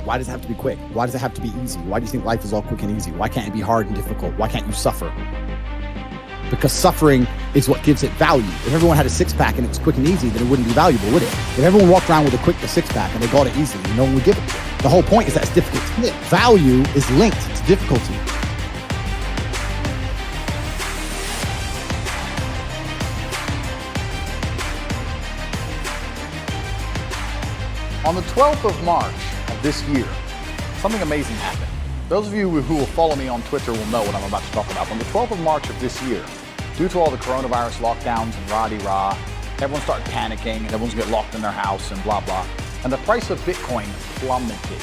Why does it have to be quick? Why does it have to be easy? Why do you think life is all quick and easy? Why can't it be hard and difficult? Why can't you suffer? Because suffering is what gives it value. If everyone had a six-pack and it was quick and easy, then it wouldn't be valuable, would it? If everyone walked around with a six-pack and they got it easily, no one would give it to them. The whole point is that it's difficult to get. Value is linked to difficulty. On the 12th of March of this year, something amazing happened. Those of you who will follow me on Twitter will know what I'm about to talk about. On the 12th of March of this year, due to all the coronavirus lockdowns and rah-de-rah, everyone started panicking and everyone's gonna get locked in their house and blah, blah. And the price of Bitcoin plummeted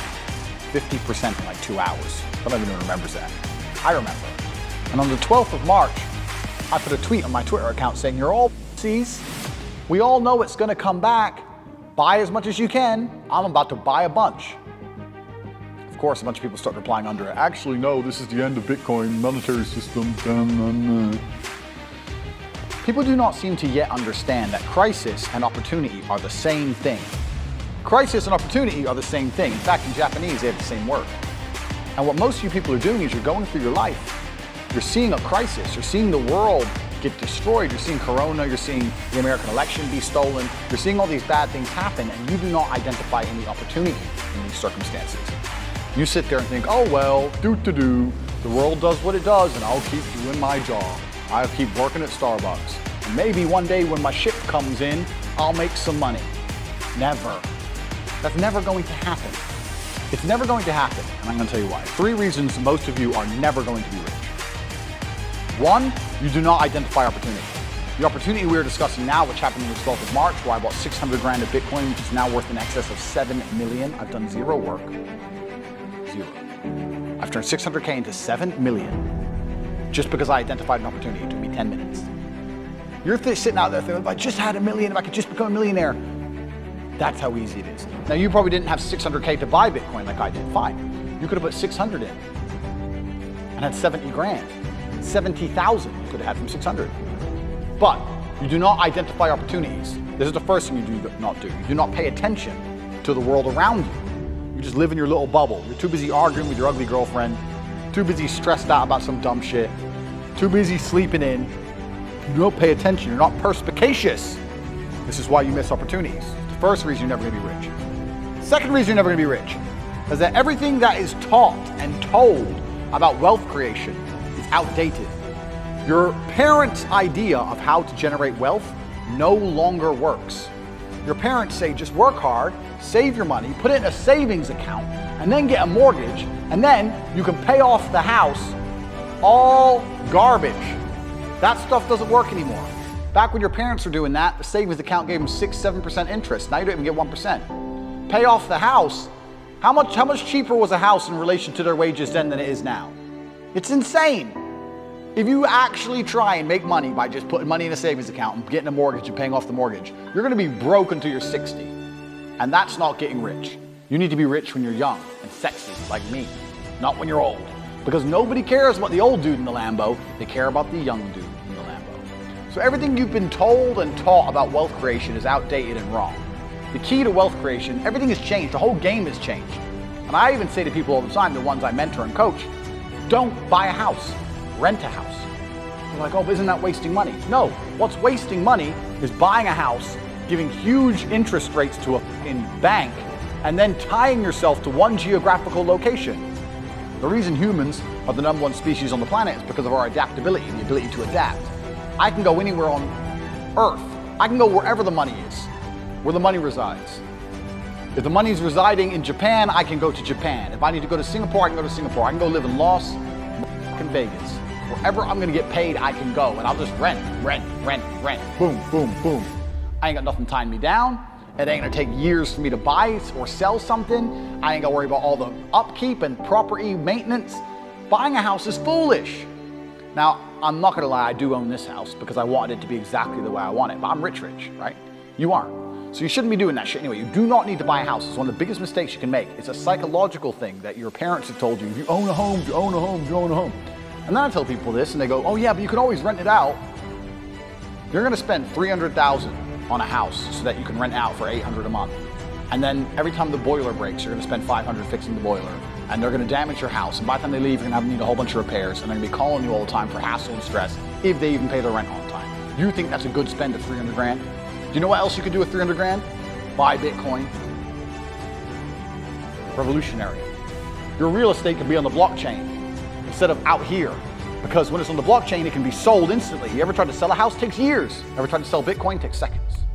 50% in like 2 hours. I don't even remember that. I remember. And on the 12th of March, I put a tweet on my Twitter account saying, "You're all pussies. We all know it's gonna come back. Buy as much as you can. I'm about to buy a bunch." Of course, a bunch of people start replying under it. Actually, no, this is the end of Bitcoin monetary system. People do not seem to yet understand that crisis and opportunity are the same thing. Crisis and opportunity are the same thing. In fact, in Japanese, they have the same word. And what most of you people are doing is you're going through your life. You're seeing a crisis. You're seeing the world get destroyed. You're seeing Corona. You're seeing the American election be stolen. You're seeing all these bad things happen, and you do not identify any opportunity in these circumstances. You sit there and think, oh, well, the world does what it does, and I'll keep doing my job. I'll keep working at Starbucks. And maybe one day when my ship comes in, I'll make some money. Never. That's never going to happen. It's never going to happen, and I'm going to tell you why. 3 reasons most of you are never going to be rich. 1, you do not identify opportunity. The opportunity we are discussing now, which happened on the 12th of March, where I bought 600 grand of Bitcoin, which is now worth in excess of 7 million. I've done zero work. Zero. I've turned 600K into 7 million just because I identified an opportunity. It took me 10 minutes. You're sitting out there thinking, if I just had $1 million, if I could just become a millionaire. That's how easy it is. Now, you probably didn't have 600K to buy Bitcoin like I did. Fine. You could have put 600 in and had 70 grand. 70,000 you could have had from 600. But you do not identify opportunities. This is the first thing you do not do. You do not pay attention to the world around you. You just live in your little bubble. You're too busy arguing with your ugly girlfriend, too busy stressed out about some dumb shit, too busy sleeping in. You don't pay attention. You're not perspicacious. This is why you miss opportunities. The first reason you're never gonna be rich. Second reason you're never gonna be rich is that everything that is taught and told about wealth creation is outdated. Your parents' idea of how to generate wealth no longer works. Your parents say just work hard, save your money, put it in a savings account, and then get a mortgage, and then you can pay off the house. All garbage. That stuff doesn't work anymore. Back when your parents were doing that, the savings account gave them 6-7% interest. Now you don't even get 1%. Pay off the house. How much cheaper was a house in relation to their wages then than it is now? It's insane. If you actually try and make money by just putting money in a savings account and getting a mortgage and paying off the mortgage, you're gonna be broke until you're 60. And that's not getting rich. You need to be rich when you're young and sexy, like me, not when you're old. Because nobody cares about the old dude in the Lambo, they care about the young dude in the Lambo. So everything you've been told and taught about wealth creation is outdated and wrong. The key to wealth creation, everything has changed, the whole game has changed. And I even say to people all the time, the ones I mentor and coach, don't buy a house, rent a house. They're like, oh, but isn't that wasting money? No, what's wasting money is buying a house, giving huge interest rates to a fucking bank, and then tying yourself to one geographical location. The reason humans are the #1 species on the planet is because of our adaptability, the ability to adapt. I can go anywhere on Earth. I can go wherever the money is, where the money resides. If the money's residing in Japan, I can go to Japan. If I need to go to Singapore, I can go to Singapore. I can go live in Las Vegas. Wherever I'm gonna get paid, I can go, and I'll just rent. Boom, boom, boom. I ain't got nothing tying me down. It ain't gonna take years for me to buy or sell something. I ain't gotta worry about all the upkeep and property maintenance. Buying a house is foolish. Now, I'm not gonna lie, I do own this house because I wanted it to be exactly the way I want it, but I'm rich, right? You aren't. So you shouldn't be doing that shit anyway. You do not need to buy a house. It's one of the biggest mistakes you can make. It's a psychological thing that your parents have told you. If you own a home, you own a home, you own a home. And then I tell people this and they go, oh yeah, but you can always rent it out. You're gonna spend $300,000 on a house so that you can rent out for $800 a month. And then every time the boiler breaks, you're going to spend $500 fixing the boiler, and they're going to damage your house. And by the time they leave, you're going to need a whole bunch of repairs, and they're going to be calling you all the time for hassle and stress, if they even pay their rent on time. You think that's a good spend of 300 grand? Do you know what else you could do with 300 grand? Buy Bitcoin. Revolutionary. Your real estate can be on the blockchain instead of out here. Because when it's on the blockchain, it can be sold instantly. You ever tried to sell a house? It takes years. Ever tried to sell Bitcoin? It takes seconds.